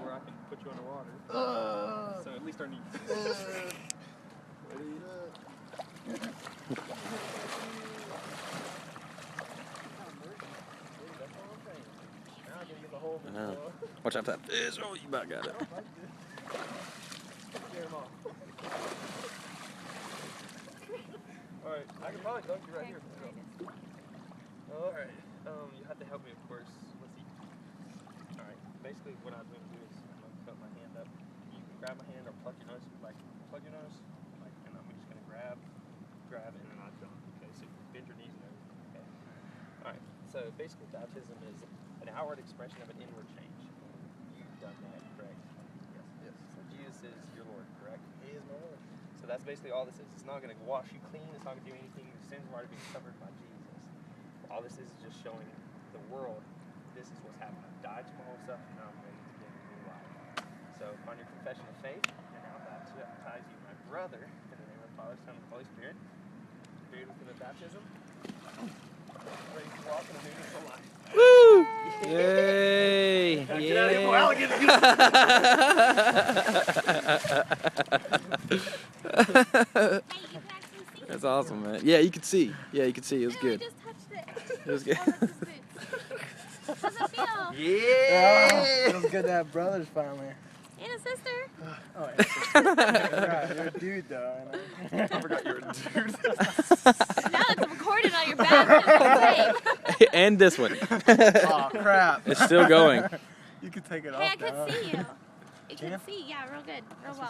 where I can put you underwater. So at least our knees. Ready? Watch out for that fish. Oh, you about got it. Alright, I can probably dunk you right here. Alright, you have to help me, of course. Let's see. Alright, basically what I'm going to do is I'm going to put my hand up. You can grab my hand or plug your nose, and I'm just going to grab, and then I jump. Okay, so you bend your knees and everything. Okay. Alright, so basically baptism is an outward expression of an inward change. You've done that, correct? Yes. So Jesus is your Lord, correct? He is my Lord. So that's basically all this is. It's not going to wash you clean. It's not going to do anything. Your sins have already been covered by Jesus. All this is just showing the world this is what's happening. I died to my old self, and now I'm ready to give you new life. So upon your confession of faith, and now baptize you, my brother, in the name of the Father, Son, and the Holy Spirit, buried within the baptism, ready to walk in the newness of life. Woo! Yay! Get out of here, boy, alligator. That's awesome, man. Yeah, you could see. Yeah, you could see. It was good. I just touched it. It was good. How's it feel? Yeah! Feels good to have brothers finally. And a sister. Oh, yeah. You're a dude, though. I forgot you were a dude. Now it's recorded on your back. And this one. Oh, crap. It's still going. You could take it Hey, off I could now. see you. You Can you? can see, yeah, real good, real well.